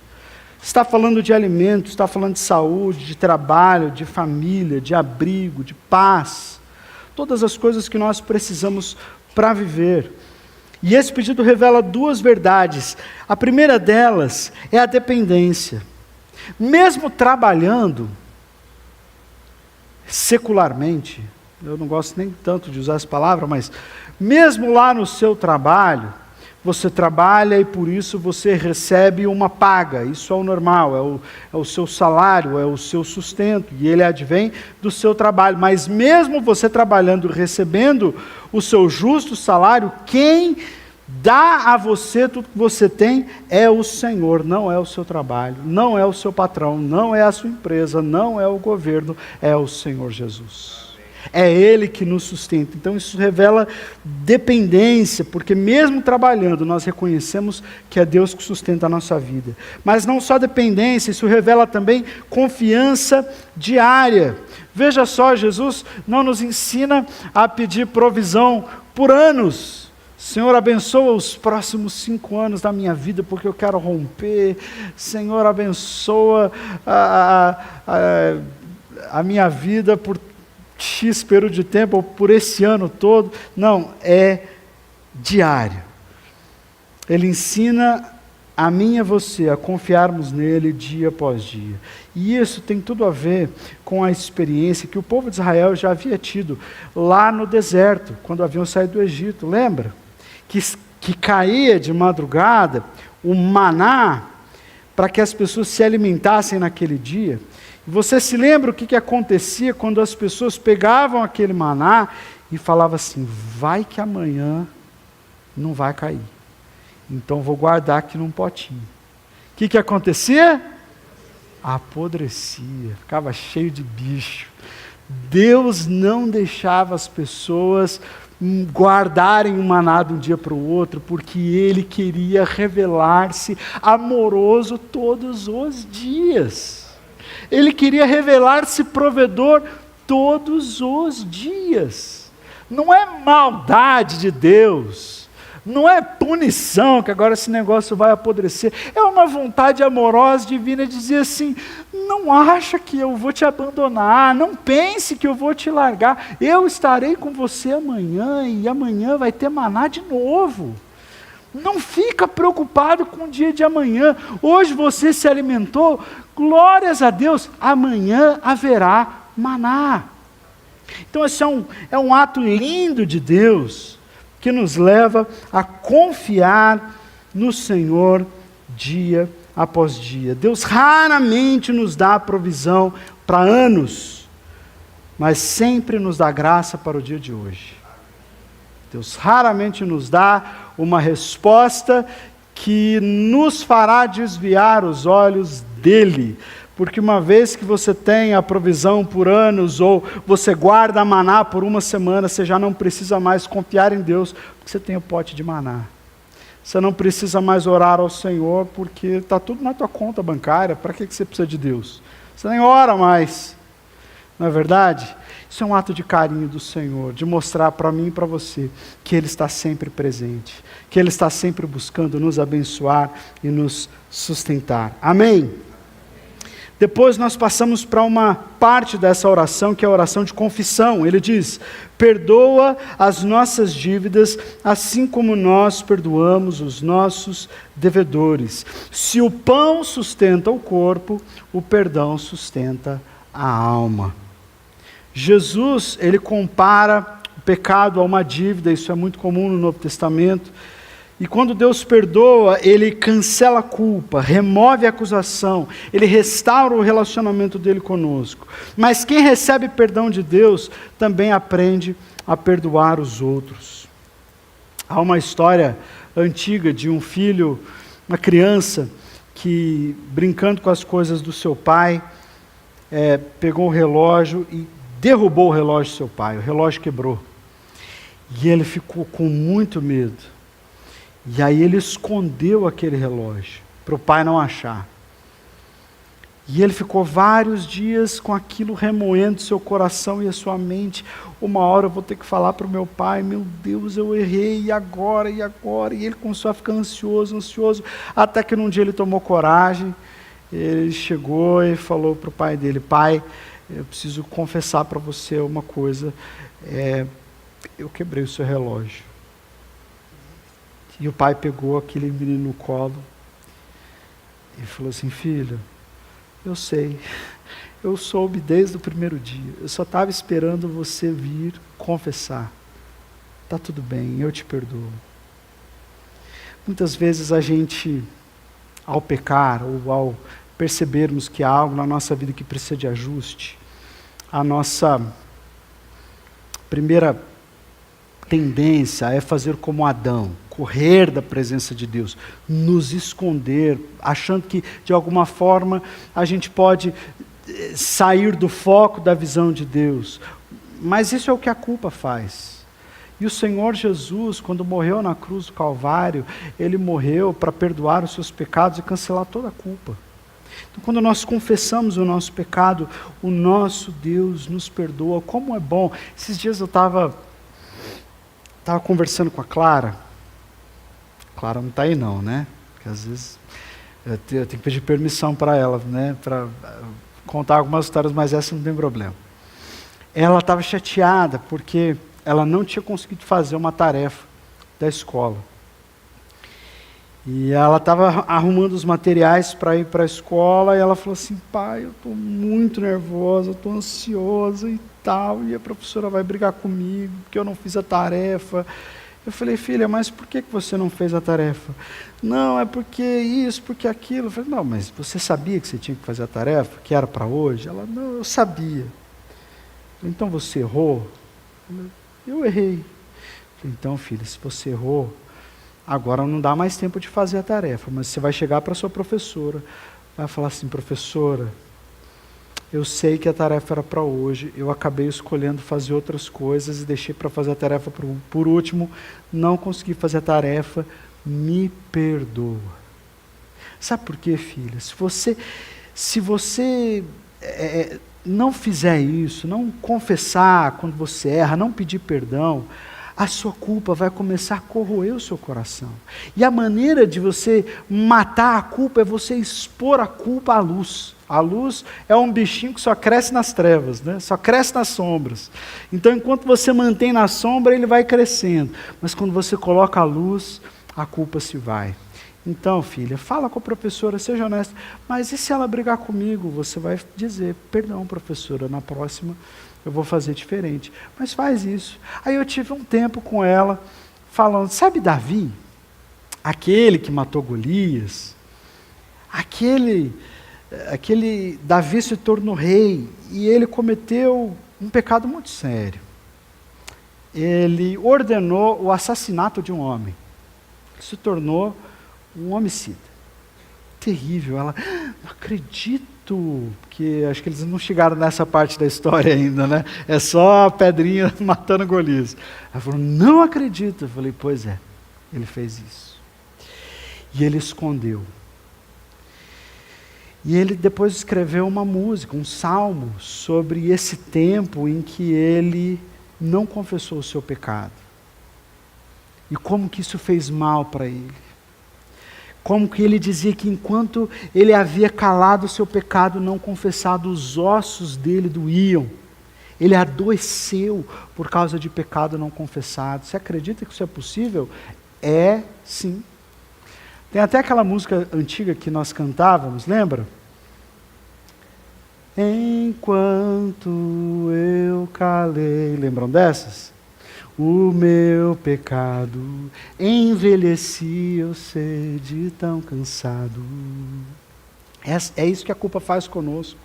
Está falando de alimento, está falando de saúde, de trabalho, de família, de abrigo, de paz. Todas as coisas que nós precisamos para viver. E esse pedido revela duas verdades. A primeira delas é a dependência. Mesmo trabalhando secularmente, eu não gosto nem tanto de usar essa palavra, mas mesmo lá no seu trabalho, você trabalha e por isso você recebe uma paga. Isso é o normal, é o seu salário, é o seu sustento, e ele advém do seu trabalho. Mas mesmo você trabalhando e recebendo o seu justo salário, quem dá a você tudo que você tem é o Senhor, não é o seu trabalho, não é o seu patrão, não é a sua empresa, não é o governo, é o Senhor Jesus. É Ele que nos sustenta. Então isso revela dependência, porque mesmo trabalhando, nós reconhecemos que é Deus que sustenta a nossa vida. Mas não só dependência, isso revela também confiança diária. Veja só, Jesus não nos ensina a pedir provisão por anos. Senhor, abençoa os próximos 5 anos da minha vida, porque eu quero romper. Senhor, abençoa a minha vida por X período de tempo, ou por esse ano todo. Não, é diário. Ele ensina a mim e a você a confiarmos nele dia após dia. E isso tem tudo a ver com a experiência que o povo de Israel já havia tido lá no deserto, quando haviam saído do Egito. Lembra? Que caía de madrugada o maná para que as pessoas se alimentassem naquele dia. Você se lembra o que acontecia quando as pessoas pegavam aquele maná e falavam assim: vai que amanhã não vai cair, então vou guardar aqui num potinho. O que acontecia? Apodrecia, ficava cheio de bicho. Deus não deixava as pessoas guardarem o maná de um dia para o outro, porque Ele queria revelar-se amoroso todos os dias. Ele queria revelar-se provedor todos os dias. Não é maldade de Deus, não é punição que agora esse negócio vai apodrecer. É uma vontade amorosa divina de dizer assim: não acha que eu vou te abandonar, não pense que eu vou te largar. Eu estarei com você amanhã e amanhã vai ter maná de novo. Não fica preocupado com o dia de amanhã. Hoje você se alimentou, glórias a Deus, amanhã haverá maná. Então esse é um ato lindo de Deus, que nos leva a confiar no Senhor dia após dia. Deus raramente nos dá provisão para anos, mas sempre nos dá graça para o dia de hoje. Deus raramente nos dá uma resposta que nos fará desviar os olhos dele, porque uma vez que você tem a provisão por anos, ou você guarda a maná por uma semana, você já não precisa mais confiar em Deus, porque você tem o pote de maná. Você não precisa mais orar ao Senhor, porque está tudo na tua conta bancária. Para que você precisa de Deus? Você nem ora mais, não é verdade? Isso é um ato de carinho do Senhor, de mostrar para mim e para você que Ele está sempre presente, que Ele está sempre buscando nos abençoar e nos sustentar. Amém? Depois nós passamos para uma parte dessa oração, que é a oração de confissão. Ele diz: perdoa as nossas dívidas, assim como nós perdoamos os nossos devedores. Se o pão sustenta o corpo, o perdão sustenta a alma. Jesus, ele compara o pecado a uma dívida, isso é muito comum no Novo Testamento. E quando Deus perdoa, Ele cancela a culpa, remove a acusação, Ele restaura o relacionamento dele conosco. Mas quem recebe perdão de Deus também aprende a perdoar os outros. Há uma história antiga de um filho, uma criança, que brincando com as coisas do seu pai, pegou o relógio e derrubou o relógio do seu pai. O relógio quebrou. E ele ficou com muito medo. E aí ele escondeu aquele relógio, para o pai não achar. E ele ficou vários dias com aquilo remoendo seu coração e a sua mente. Uma hora eu vou ter que falar para o meu pai: meu Deus, eu errei, e agora, e agora? E ele começou a ficar ansioso, até que num dia ele tomou coragem, ele chegou e falou para o pai dele: pai, eu preciso confessar para você uma coisa, eu quebrei o seu relógio. E o pai pegou aquele menino no colo e falou assim: filho, eu sei, eu soube desde o primeiro dia, eu só estava esperando você vir confessar. Está tudo bem, eu te perdoo. Muitas vezes a gente, ao pecar ou ao percebermos que há algo na nossa vida que precisa de ajuste, a nossa primeira tendência é fazer como Adão, correr da presença de Deus, nos esconder, achando que de alguma forma a gente pode sair do foco da visão de Deus. Mas isso é o que a culpa faz. E o Senhor Jesus, quando morreu na cruz do Calvário, Ele morreu para perdoar os seus pecados e cancelar toda a culpa. Então, quando nós confessamos o nosso pecado, o nosso Deus nos perdoa. Como é bom. Esses dias eu estava conversando com a Clara. Clara não está aí não, né? Porque às vezes eu tenho que pedir permissão para ela, né? Para contar algumas histórias, mas essa não tem problema. Ela estava chateada porque ela não tinha conseguido fazer uma tarefa da escola. E ela estava arrumando os materiais para ir para a escola, e ela falou assim: pai, eu estou muito nervosa, estou ansiosa e tal, e a professora vai brigar comigo porque eu não fiz a tarefa. Eu falei: filha, mas por que você não fez a tarefa? Não, é porque isso, porque aquilo. Eu falei: não, mas você sabia que você tinha que fazer a tarefa, que era para hoje? Ela: não, eu sabia. Eu falei: então você errou? Eu errei. Eu falei: então, filha, se você errou, agora não dá mais tempo de fazer a tarefa, mas você vai chegar para a sua professora, vai falar assim: professora, eu sei que a tarefa era para hoje, eu acabei escolhendo fazer outras coisas e deixei para fazer a tarefa por último, não consegui fazer a tarefa, me perdoa. Sabe por quê, filha? Se você não fizer isso, não confessar quando você erra, não pedir perdão, a sua culpa vai começar a corroer o seu coração. E a maneira de você matar a culpa é você expor a culpa à luz. A luz é um bichinho que só cresce nas trevas, né? Só cresce nas sombras. Então, enquanto você mantém na sombra, ele vai crescendo. Mas quando você coloca a luz, a culpa se vai. Então, filha, fala com a professora, seja honesta. Mas e se ela brigar comigo? Você vai dizer: perdão, professora, na próxima eu vou fazer diferente. Mas faz isso. Aí eu tive um tempo com ela, falando: sabe Davi? Aquele que matou Golias? Aquele Davi se tornou rei e ele cometeu um pecado muito sério. Ele ordenou o assassinato de um homem. Se tornou um homicida. Terrível. Ela: não acredito, porque acho que eles não chegaram nessa parte da história ainda, né? É só a pedrinha matando Golias. Ela falou: não acredito. Eu falei: pois é, ele fez isso. E ele escondeu. E ele depois escreveu uma música, um salmo, sobre esse tempo em que ele não confessou o seu pecado. E como que isso fez mal para ele. como que ele dizia que enquanto ele havia calado o seu pecado, não confessado, os ossos dele doíam. Ele adoeceu por causa de pecado não confessado. Você acredita que isso é possível? É, sim. Tem até aquela música antiga que nós cantávamos, lembra? Enquanto eu calei, lembram dessas? O meu pecado envelheci, eu sei de tão cansado. É isso que a culpa faz conosco.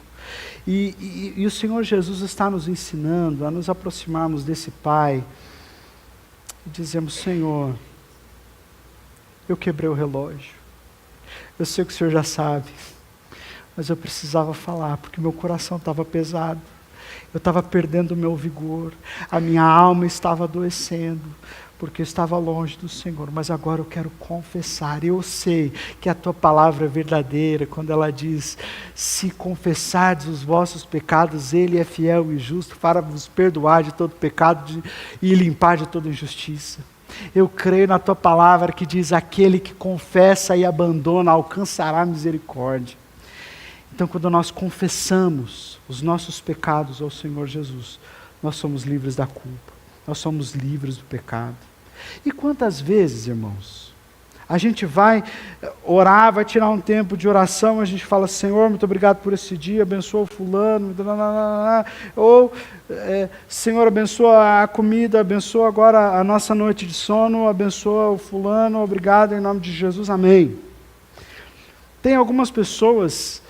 E o Senhor Jesus está nos ensinando a nos aproximarmos desse Pai e dizemos: Senhor, eu quebrei o relógio. Eu sei que o Senhor já sabe, mas eu precisava falar, porque meu coração estava pesado. Eu estava perdendo o meu vigor, a minha alma estava adoecendo, porque eu estava longe do Senhor, mas agora eu quero confessar. Eu sei que a tua palavra é verdadeira, quando ela diz: se confessardes os vossos pecados, Ele é fiel e justo para vos perdoar de todo pecado e limpar de toda injustiça. Eu creio na tua palavra que diz: aquele que confessa e abandona alcançará misericórdia. Então, quando nós confessamos os nossos pecados ao Senhor Jesus, nós somos livres da culpa, nós somos livres do pecado. E quantas vezes, irmãos, a gente vai orar, vai tirar um tempo de oração, a gente fala: Senhor, muito obrigado por esse dia, abençoa o fulano, ou Senhor, abençoa a comida, abençoa agora a nossa noite de sono, abençoa o fulano, obrigado em nome de Jesus, amém. Tem algumas pessoas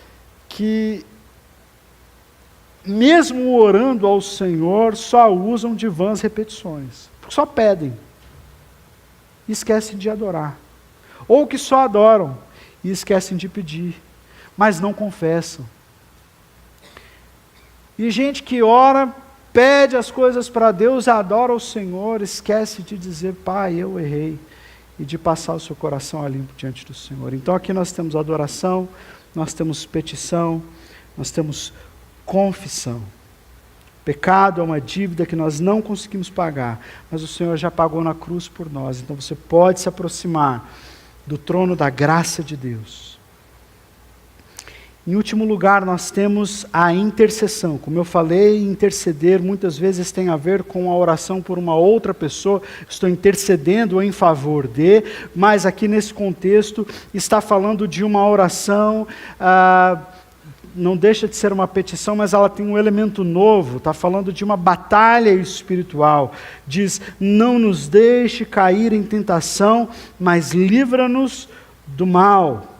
que, mesmo orando ao Senhor, só usam de vãs repetições, só pedem e esquecem de adorar, ou que só adoram e esquecem de pedir, mas não confessam. E gente que ora, pede as coisas para Deus, adora o Senhor, esquece de dizer: Pai, eu errei, e de passar o seu coração a limpo diante do Senhor. Então aqui nós temos adoração, nós temos petição, nós temos confissão. Pecado é uma dívida que nós não conseguimos pagar, mas o Senhor já pagou na cruz por nós. Então você pode se aproximar do trono da graça de Deus. Em último lugar, nós temos a intercessão. Como eu falei, interceder muitas vezes tem a ver com a oração por uma outra pessoa. Estou intercedendo em favor de, mas aqui nesse contexto está falando de uma oração, não deixa de ser uma petição, mas ela tem um elemento novo. Está falando de uma batalha espiritual. Diz: não nos deixe cair em tentação, mas livra-nos do mal.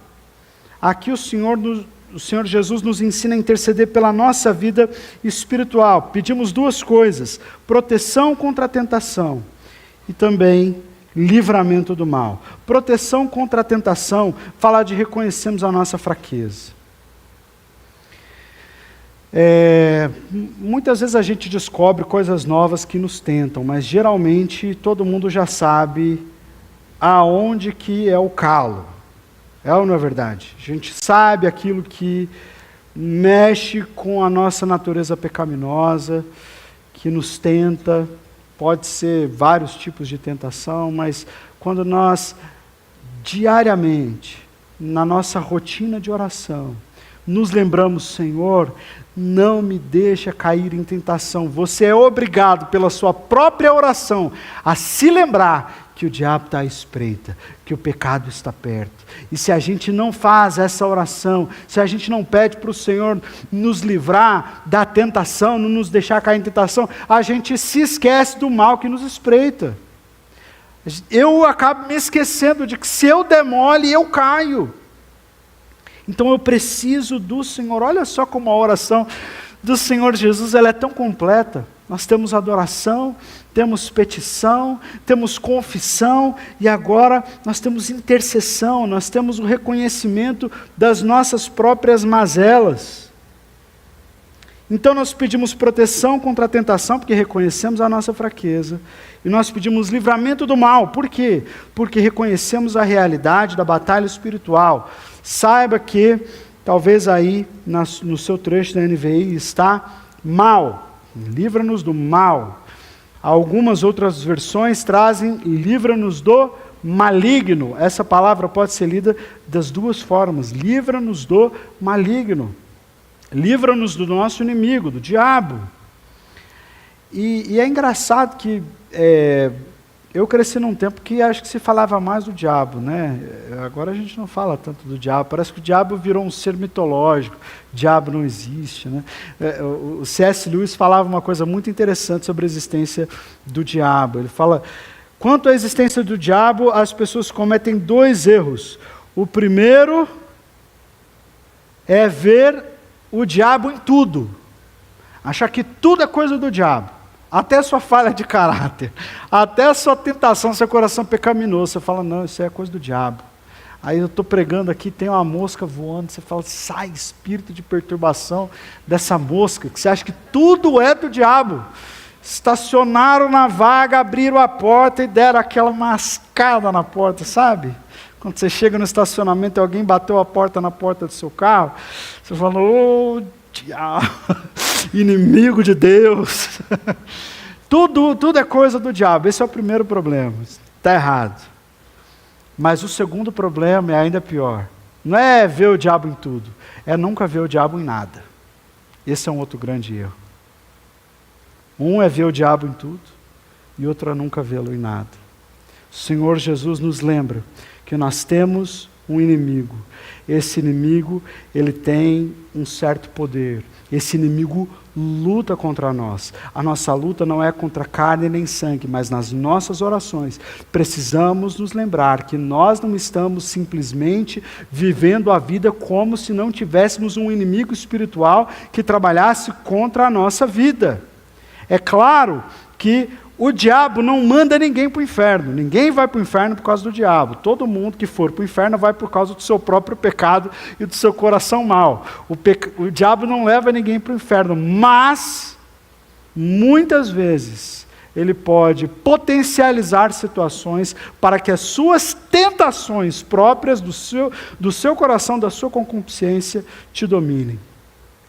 Aqui o Senhor Jesus nos ensina a interceder pela nossa vida espiritual. Pedimos duas coisas: proteção contra a tentação e também livramento do mal. Proteção contra a tentação fala de reconhecermos a nossa fraqueza. Muitas vezes a gente descobre coisas novas que nos tentam, mas geralmente todo mundo já sabe aonde que é o calo. É ou não é verdade? A gente sabe aquilo que mexe com a nossa natureza pecaminosa, que nos tenta. Pode ser vários tipos de tentação, mas quando nós, diariamente, na nossa rotina de oração, nos lembramos: Senhor, não me deixa cair em tentação. Você é obrigado, pela sua própria oração, a se lembrar que o diabo está à espreita, que o pecado está perto. E se a gente não faz essa oração, se a gente não pede para o Senhor nos livrar da tentação, não nos deixar cair em tentação, a gente se esquece do mal que nos espreita. Eu acabo me esquecendo de que se eu der mole, eu caio. Então eu preciso do Senhor. Olha só como a oração do Senhor Jesus ela é tão completa. Nós temos adoração, temos petição, temos confissão e agora nós temos intercessão, nós temos o reconhecimento das nossas próprias mazelas. Então nós pedimos proteção contra a tentação, porque reconhecemos a nossa fraqueza. E nós pedimos livramento do mal. Por quê? Porque reconhecemos a realidade da batalha espiritual. Saiba que, talvez aí no seu trecho da NVI está mal. Livra-nos do mal. Algumas outras versões trazem livra-nos do maligno. Essa palavra pode ser lida das duas formas. Livra-nos do maligno. Livra-nos do nosso inimigo, do diabo. E é engraçado que eu cresci num tempo que acho que se falava mais do diabo, né? Agora a gente não fala tanto do diabo, parece que o diabo virou um ser mitológico, o diabo não existe, né? O C.S. Lewis falava uma coisa muito interessante sobre a existência do diabo. Ele fala, quanto à existência do diabo, as pessoas cometem 2 erros. O primeiro é ver o diabo em tudo, achar que tudo é coisa do diabo. Até a sua falha de caráter, até a sua tentação, seu coração pecaminoso. Você fala, não, isso é coisa do diabo. Aí eu estou pregando aqui, tem uma mosca voando, você fala, sai espírito de perturbação dessa mosca, que você acha que tudo é do diabo. Estacionaram na vaga, abriram a porta e deram aquela mascada na porta, sabe? Quando você chega no estacionamento e alguém bateu a porta na porta do seu carro, você fala, ô diabo, inimigo de Deus. Tudo é coisa do diabo. Esse é o primeiro problema. Está errado. Mas o segundo problema é ainda pior. Não é ver o diabo em tudo, é nunca ver o diabo em nada. Esse é um outro grande erro. Um é ver o diabo em tudo, e outro é nunca vê-lo em nada. O Senhor Jesus nos lembra que nós temos um inimigo. Esse inimigo, ele tem um certo poder. Esse inimigo luta contra nós. A nossa luta não é contra carne nem sangue, mas nas nossas orações precisamos nos lembrar que nós não estamos simplesmente vivendo a vida como se não tivéssemos um inimigo espiritual que trabalhasse contra a nossa vida. É claro que o diabo não manda ninguém para o inferno. Ninguém vai para o inferno por causa do diabo. Todo mundo que for para o inferno vai por causa do seu próprio pecado e do seu coração mau. O diabo não leva ninguém para o inferno, mas, muitas vezes, ele pode potencializar situações para que as suas tentações próprias do seu coração, da sua concupiscência, te dominem.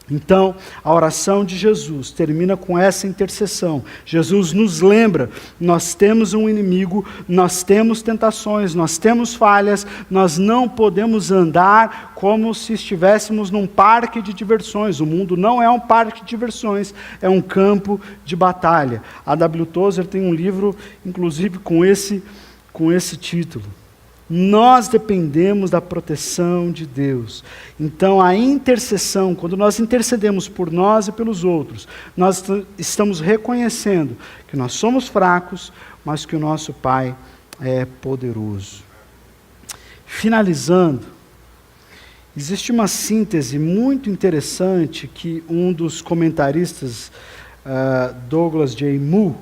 Então, a oração de Jesus termina com essa intercessão. Jesus nos lembra, nós temos um inimigo, nós temos tentações, nós temos falhas, nós não podemos andar como se estivéssemos num parque de diversões. O mundo não é um parque de diversões, é um campo de batalha. A W. Tozer tem um livro, inclusive, com esse título. Nós dependemos da proteção de Deus. Então, a intercessão, quando nós intercedemos por nós e pelos outros, nós estamos reconhecendo que nós somos fracos, mas que o nosso Pai é poderoso. Finalizando, existe uma síntese muito interessante que um dos comentaristas, Douglas J. Moo,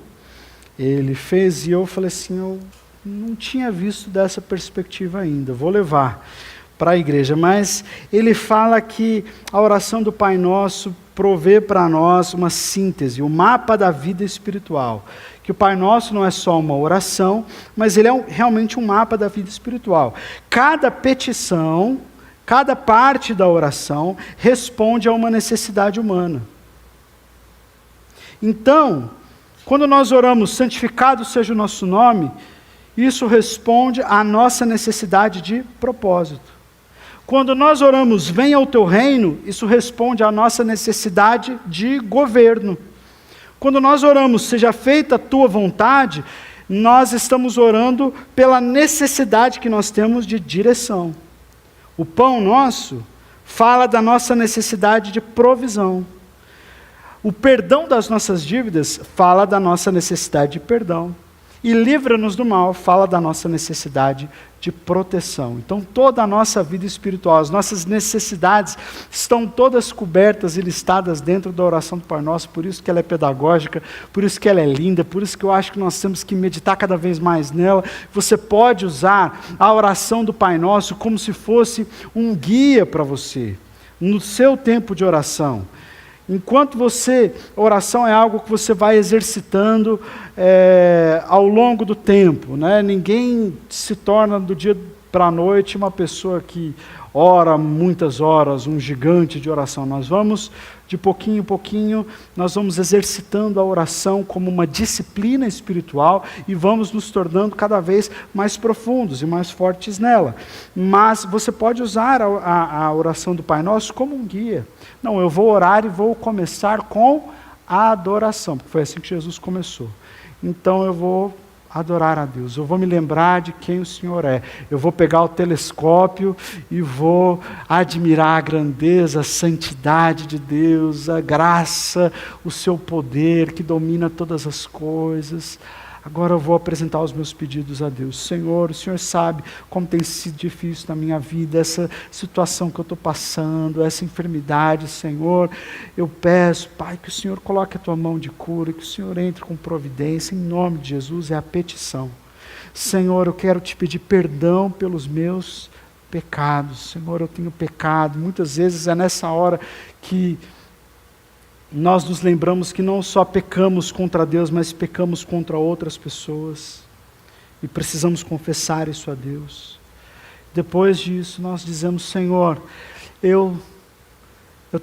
ele fez, e eu falei assim, eu não tinha visto dessa perspectiva ainda, vou levar para a igreja, mas ele fala que a oração do Pai Nosso provê para nós uma síntese, o mapa da vida espiritual, que o Pai Nosso não é só uma oração, mas ele é realmente um mapa da vida espiritual. Cada petição, cada parte da oração responde a uma necessidade humana. Então, quando nós oramos, santificado seja o nosso nome, isso responde à nossa necessidade de propósito. Quando nós oramos, venha o teu reino, isso responde à nossa necessidade de governo. Quando nós oramos, seja feita a tua vontade, nós estamos orando pela necessidade que nós temos de direção. O pão nosso fala da nossa necessidade de provisão. O perdão das nossas dívidas fala da nossa necessidade de perdão. E livra-nos do mal, fala da nossa necessidade de proteção. Então, toda a nossa vida espiritual, as nossas necessidades estão todas cobertas e listadas dentro da oração do Pai Nosso, por isso que ela é pedagógica, por isso que ela é linda, por isso que eu acho que nós temos que meditar cada vez mais nela. Você pode usar a oração do Pai Nosso como se fosse um guia para você, no seu tempo de oração. Enquanto oração é algo que você vai exercitando ao longo do tempo, né? Ninguém se torna do dia para a noite uma pessoa que ora muitas horas, um gigante de oração. Nós vamos De pouquinho em pouquinho, nós vamos exercitando a oração como uma disciplina espiritual e vamos nos tornando cada vez mais profundos e mais fortes nela. Mas você pode usar a oração do Pai Nosso como um guia. Não, eu vou orar e vou começar com a adoração, porque foi assim que Jesus começou. Então eu vou adorar a Deus, eu vou me lembrar de quem o Senhor é, eu vou pegar o telescópio e vou admirar a grandeza, a santidade de Deus, a graça, o seu poder que domina todas as coisas. Agora eu vou apresentar os meus pedidos a Deus. Senhor, o Senhor sabe como tem sido difícil na minha vida, essa situação que eu estou passando, essa enfermidade, Senhor. Eu peço, Pai, que o Senhor coloque a tua mão de cura, que o Senhor entre com providência, em nome de Jesus, é a petição. Senhor, eu quero te pedir perdão pelos meus pecados. Senhor, eu tenho pecado. Muitas vezes é nessa hora que nós nos lembramos que não só pecamos contra Deus, mas pecamos contra outras pessoas. E precisamos confessar isso a Deus. Depois disso, nós dizemos, Senhor, eu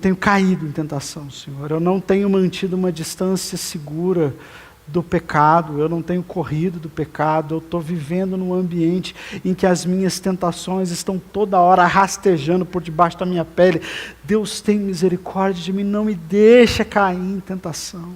tenho caído em tentação, Senhor. Eu não tenho mantido uma distância segura do pecado, eu não tenho corrido do pecado, eu estou vivendo num ambiente em que as minhas tentações estão toda hora rastejando por debaixo da minha pele. Deus tem misericórdia de mim, não me deixa cair em tentação.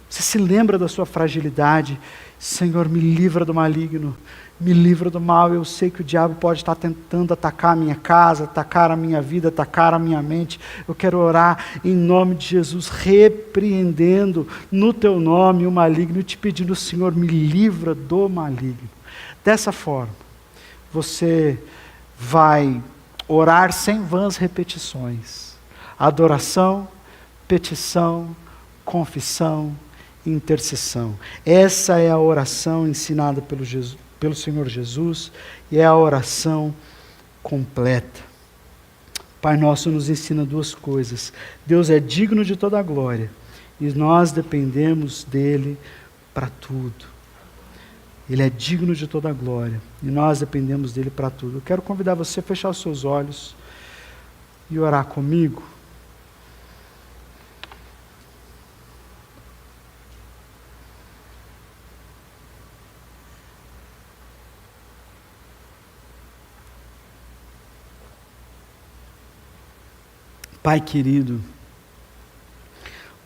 Você se lembra da sua fragilidade? Senhor, me livra do maligno, me livra do mal. Eu sei que o diabo pode estar tentando atacar a minha casa, atacar a minha vida, atacar a minha mente. Eu quero orar em nome de Jesus, repreendendo no teu nome o maligno e te pedindo, Senhor, me livra do maligno. Dessa forma, você vai orar sem vãs repetições. Adoração, petição, confissão, intercessão. Essa é a oração ensinada pelo Senhor Jesus e é a oração completa. Pai Nosso nos ensina duas coisas. Deus é digno de toda a glória e nós dependemos dele para tudo. Ele é digno de toda a glória e nós dependemos dele para tudo. Eu quero convidar você a fechar os seus olhos e orar comigo. Pai querido,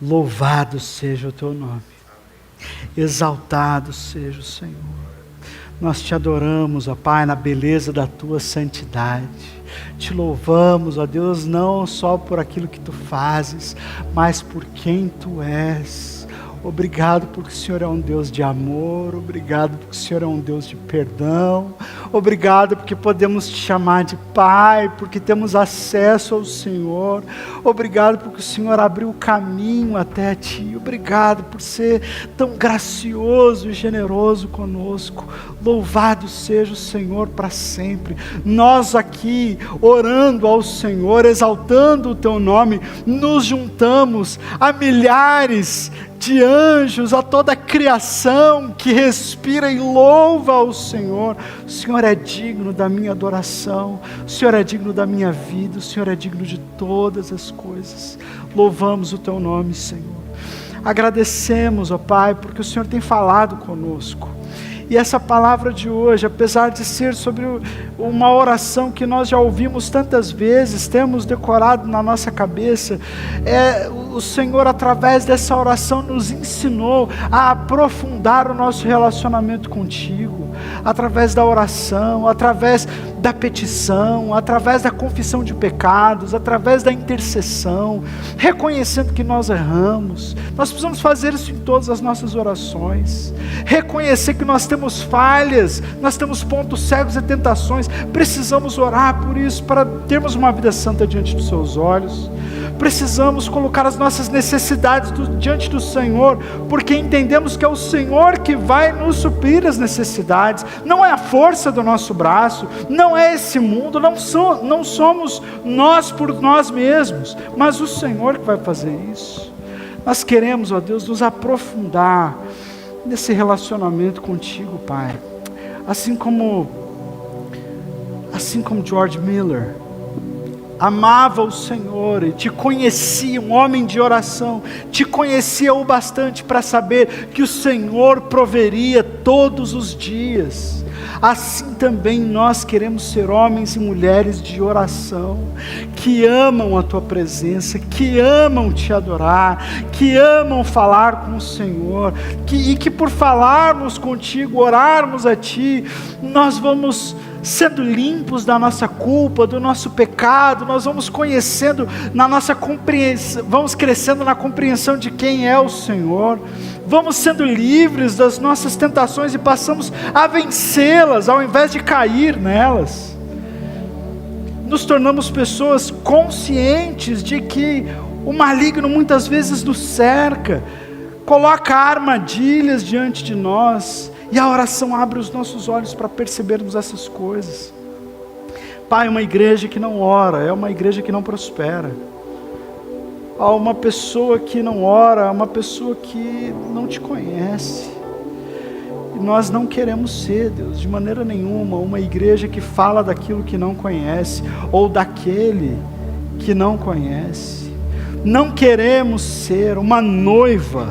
louvado seja o teu nome, exaltado seja o Senhor. Nós te adoramos, ó Pai, na beleza da tua santidade. Te louvamos, ó Deus, não só por aquilo que tu fazes, mas por quem tu és. Obrigado porque o Senhor é um Deus de amor, obrigado porque o Senhor é um Deus de perdão, obrigado porque podemos te chamar de Pai, porque temos acesso ao Senhor, obrigado porque o Senhor abriu o caminho até ti, obrigado por ser tão gracioso e generoso conosco. Louvado seja o Senhor para sempre. Nós aqui, orando ao Senhor, exaltando o teu nome, nos juntamos a milhares de anjos, a toda a criação que respira e louva ao Senhor. O Senhor é digno da minha adoração, o Senhor é digno da minha vida, o Senhor é digno de todas as coisas. Louvamos o teu nome, Senhor. Agradecemos, ó Pai, porque o Senhor tem falado conosco. E essa palavra de hoje, apesar de ser sobre uma oração que nós já ouvimos tantas vezes, temos decorado na nossa cabeça, o Senhor, através dessa oração, nos ensinou a aprofundar o nosso relacionamento contigo, através da oração, através da petição, através da confissão de pecados, através da intercessão, reconhecendo que nós erramos. Nós precisamos fazer isso em todas as nossas orações, reconhecer que nós temos falhas, nós temos pontos cegos e tentações, precisamos orar por isso, para termos uma vida santa diante dos seus olhos. Precisamos colocar as nossas necessidades diante do Senhor, porque entendemos que é o Senhor que vai nos suprir as necessidades, não é a força do nosso braço, não é esse mundo, não somos nós por nós mesmos, mas o Senhor que vai fazer isso. Nós queremos, ó Deus, nos aprofundar nesse relacionamento contigo, Pai, assim como George Miller, amava o Senhor e te conhecia, um homem de oração, te conhecia o bastante para saber que o Senhor proveria todos os dias. Assim também nós queremos ser homens e mulheres de oração, que amam a tua presença, que amam te adorar, que amam falar com o Senhor, e que por falarmos contigo, orarmos a ti, nós vamos sendo limpos da nossa culpa, do nosso pecado, nós vamos conhecendo na nossa compreensão, vamos crescendo na compreensão de quem é o Senhor, vamos sendo livres das nossas tentações e passamos a vencê-las, ao invés de cair nelas. Nos tornamos pessoas conscientes de que o maligno muitas vezes nos cerca, coloca armadilhas diante de nós, e a oração abre os nossos olhos para percebermos essas coisas. Pai, uma igreja que não ora é uma igreja que não prospera. Uma pessoa que não ora é uma pessoa que não te conhece. E nós não queremos ser, Deus, de maneira nenhuma, uma igreja que fala daquilo que não conhece, ou daquele que não conhece. Não queremos ser uma noiva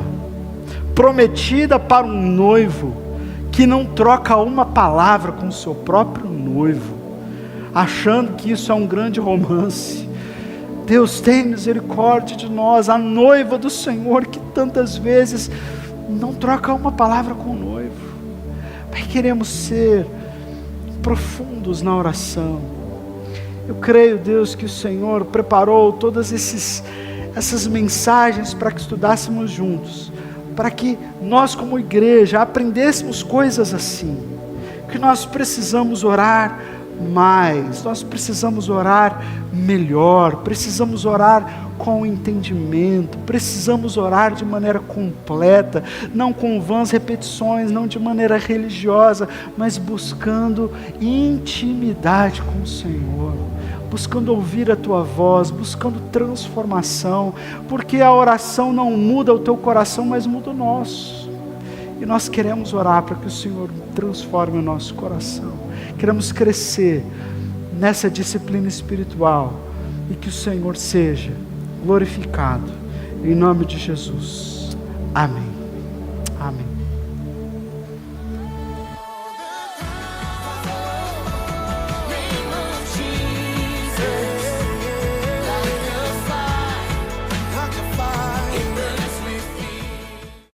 prometida para um noivo que não troca uma palavra com o seu próprio noivo, achando que isso é um grande romance. Deus, tem misericórdia de nós, a noiva do Senhor, que tantas vezes não troca uma palavra com o noivo. Pai, queremos ser profundos na oração. Eu creio, Deus, que o Senhor preparou todas essas mensagens para que estudássemos juntos, para que nós como igreja aprendêssemos coisas assim, que nós precisamos orar mais, nós precisamos orar melhor, precisamos orar com entendimento, precisamos orar de maneira completa, não com vãs repetições, não de maneira religiosa, mas buscando intimidade com o Senhor, buscando ouvir a tua voz, buscando transformação, porque a oração não muda o teu coração, mas muda o nosso. E nós queremos orar para que o Senhor transforme o nosso coração. Queremos crescer nessa disciplina espiritual e que o Senhor seja glorificado. Em nome de Jesus. Amém. Amém.